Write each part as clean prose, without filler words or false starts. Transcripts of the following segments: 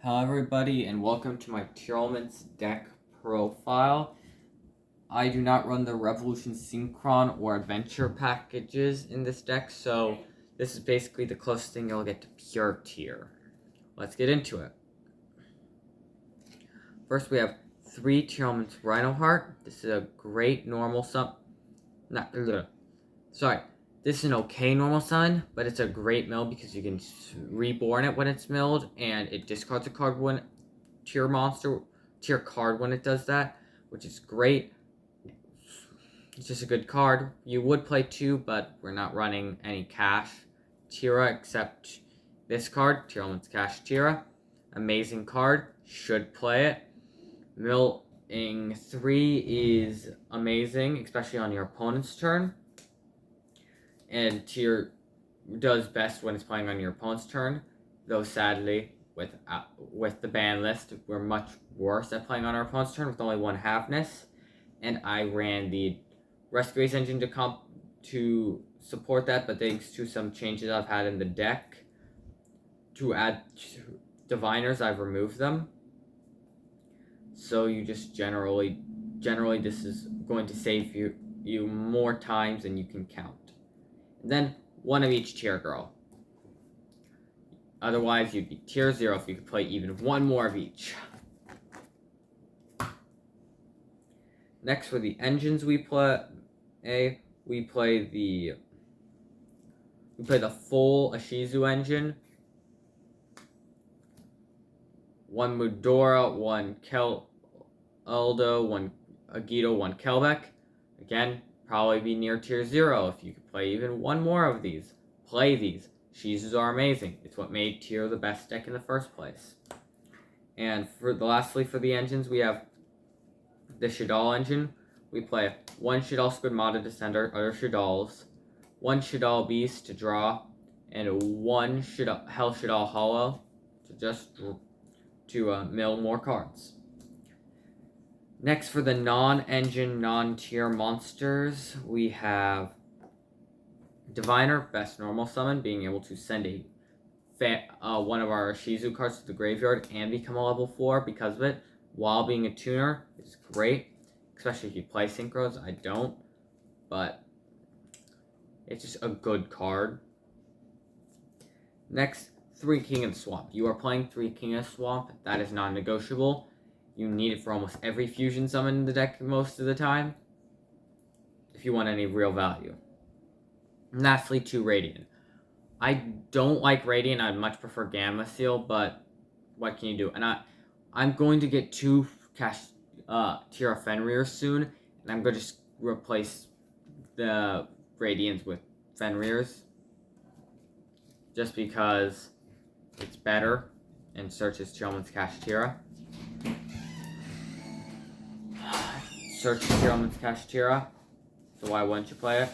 Hello everybody and welcome to my Tearlaments deck profile. I do not run the Revolution Synchron or Adventure packages in this deck, so this is basically the closest thing you'll get to pure tier. Let's get into it. First we have 3 Tearlaments Rhinoheart. This is a great normal this is an okay normal summon, but it's a great mill because you can reborn it when it's milled, and it discards a card when tier card when it does that, which is great. It's just a good card. You would play 2, but we're not running any cash Tira except this card, Tearlaments Cash Tira. Amazing card, should play it. Milling 3 is amazing, especially on your opponent's turn. And tier does best when it's playing on your opponent's turn, though sadly with the ban list we're much worse at playing on our opponent's turn with only 1 halfness, and I ran the Rescue engine to support that, but thanks to some changes I've had in the deck to add diviners, I've removed them. So you just generally this is going to save you more times than you can count. And then 1 of each tier girl. Otherwise, you'd be tier 0 if you could play even 1 more of each. Next, for the engines we play the full Ashizu engine. 1 Mudora, 1 Aldo, 1 Agito, 1 Kelbeck. Again, probably be near tier 0 if you could play even 1 more of these. Play these. Shizus are amazing. It's what made tier the best deck in the first place. And lastly for the engines, we have the Shadal engine. We play 1 Shadal Squidmata to send our other Shadals, 1 Shadal Beast to draw, and 1 Hell Shadal Hollow to mill more cards. Next, for the non-engine, non-tier monsters, we have Diviner, best normal summon, being able to send one of our Shizu cards to the graveyard and become a level 4 because of it, while being a tuner. It's great, especially if you play Synchros. I don't, but it's just a good card. Next, 3 King of the Swamp. You are playing 3 King of the Swamp. That is non-negotiable. You need it for almost every fusion summon in the deck most of the time, if you want any real value. And lastly, 2 Radiant. I don't like Radiant. I'd much prefer Gamma Seal, but what can you do? And I'm going to get 2 Tira Fenrir soon, and I'm going to just replace the Radiants with Fenrirs, just because it's better and searches Tearlaments Cash Tira. Search Tearlaments Cash Tira, so why wouldn't you play it?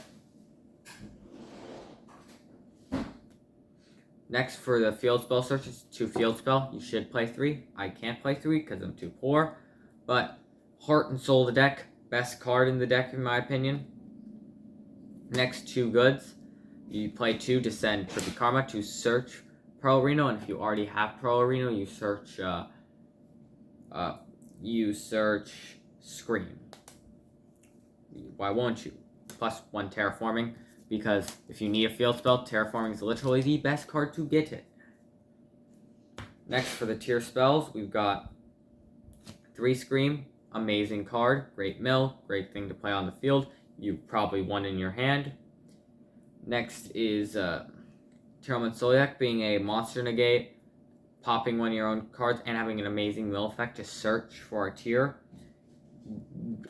Next, for the field spell searches, 2 field spell. You should play 3. I can't play 3 because I'm too poor, but Heart and Soul of the deck, best card in the deck in my opinion. Next, 2 goods. You play 2 to send Trippy Karma to search Pearl Reno, and if you already have Pearl Reno, you search Scream. Why won't you? Plus 1 Terraforming, because if you need a field spell, Terraforming is literally the best card to get it. Next, for the tier spells, we've got 3 Scream, amazing card, great mill, great thing to play on the field. You probably won in your hand. Next is Tearlaments Soliak, being a monster negate, popping 1 of your own cards, and having an amazing mill effect to search for a tier.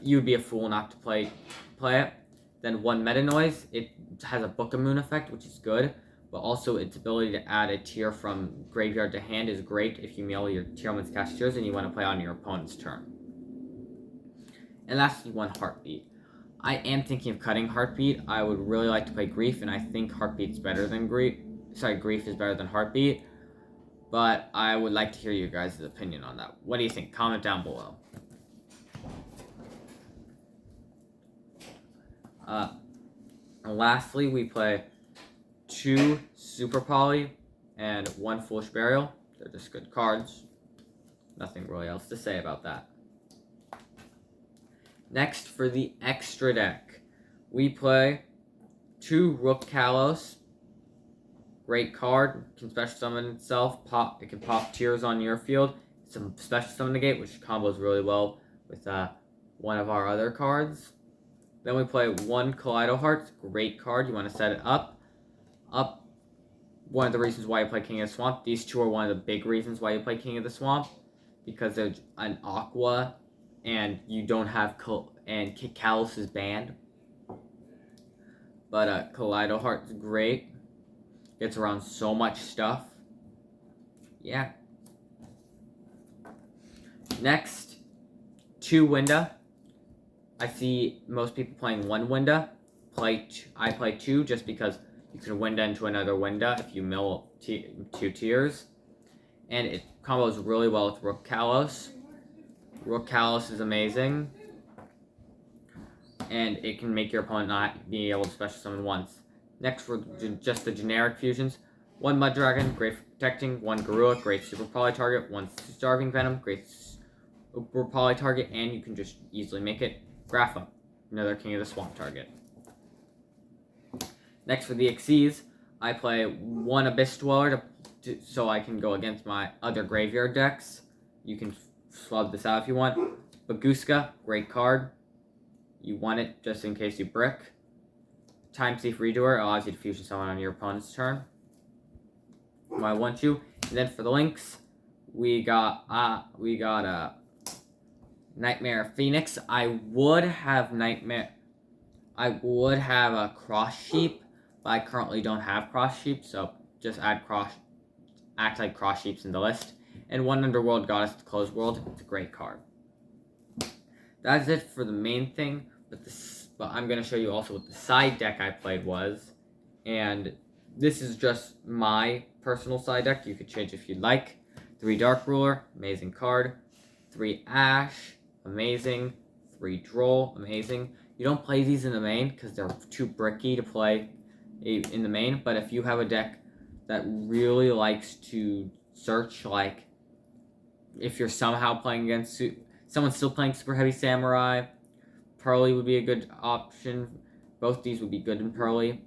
You'd be a fool not to play it. Then 1 Meta Noise. It has a Book of Moon effect, which is good, but also its ability to add a tier from graveyard to hand is great if you mill your Tearlaments Cash tiers and you want to play on your opponent's turn. And lastly, 1 Heartbeat. I am thinking of cutting Heartbeat. I would really like to play Grief, and I think Heartbeat's better than Grief. Grief is better than Heartbeat, but I would like to hear your guys' opinion on that. What do you think? Comment down below. And lastly, we play 2 Super Poly and 1 Foolish Burial. They're just good cards. Nothing really else to say about that. Next, for the extra deck, we play 2 Rook Kalos. Great card, can special summon itself. It can pop Tears on your field. Some special summon negate, which combos really well with one of our other cards. Then we play 1 Kaleido Hearts. Great card. You want to set it up. One of the reasons why you play King of the Swamp. These 2 are one of the big reasons why you play King of the Swamp, because they're an Aqua, and you don't have and Kalos is banned. But Kaleido Heart's great. Gets around so much stuff. Yeah. Next, 2 Winda. I see most people playing 1 Winda. I play 2 just because you can Winda into another Winda if you mill 2 Tears. And it combos really well with Rook Kalos. Rook Kalos is amazing. And it can make your opponent not be able to special summon once. Next, for just the generic fusions. 1 Mud Dragon, great for protecting. 1 Garua, great super poly target. 1 Starving Venom, great super poly target. And you can just easily make it Grapha, another King of the Swamp target. Next, for the Xyz, I play 1 Abyss Dweller so I can go against my other graveyard decks. You can swap this out if you want. Baguska, great card. You want it just in case you brick. Time Thief Redoer allows you to fusion someone on your opponent's turn. Why won't you? And then for the links, we got Nightmare Phoenix. I would have a Cross Sheep, but I currently don't have Cross Sheep, so just act like Cross Sheep's in the list. And 1 Underworld Goddess to Close World. It's a great card. That's it for the main thing, but I'm going to show you also what the side deck I played was. And this is just my personal side deck. You could change if you'd like. 3 Dark Ruler, amazing card. 3 Ash, amazing. 3 Droll, amazing. You don't play these in the main because they're too bricky to play in the main. But if you have a deck that really likes to search, like if you're somehow playing against someone still playing Super Heavy Samurai, Pearly would be a good option. Both these would be good in Pearly.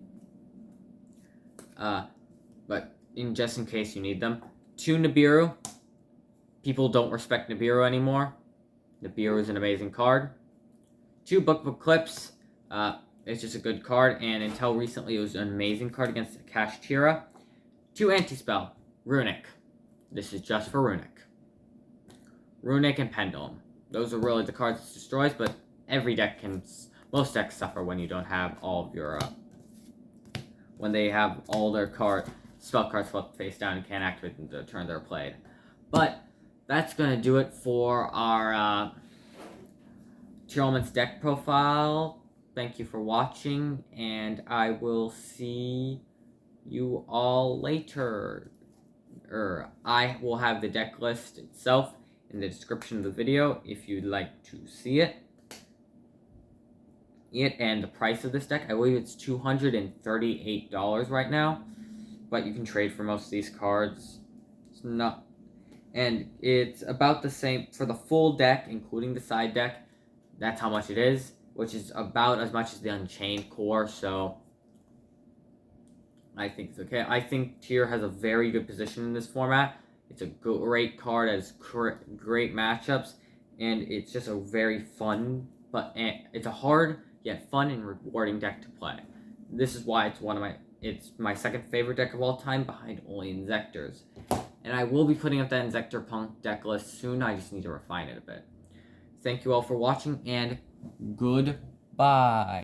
But just in case you need them. 2 Nibiru. People don't respect Nibiru anymore. Nibiru is an amazing card. 2 Book Clips. It's just a good card, and until recently it was an amazing card against Kashtira. 2 Anti-Spell. Runic. This is just for Runic. Runic and Pendulum. Those are really the cards it destroys, but most decks suffer when you don't have all of your, when they have all their spell cards flipped face down and can't activate them the turn they're played. But that's going to do it for our Tearlaments deck profile. Thank you for watching, and I will see you all later. I will have the deck list itself in the description of the video if you'd like to see it. And the price of this deck, I believe it's $238 right now, but you can trade for most of these cards. And it's about the same for the full deck, including the side deck. That's how much it is, which is about as much as the Unchained core, so I think it's okay. I think Tear has a very good position in this format. It's a great card, has great matchups, and it's just a very fun, it's a hard yet fun and rewarding deck to play. This is why it's my second favorite deck of all time, behind only Inzectors. And I will be putting up that Inzector Punk deck list soon. I just need to refine it a bit. Thank you all for watching, and goodbye.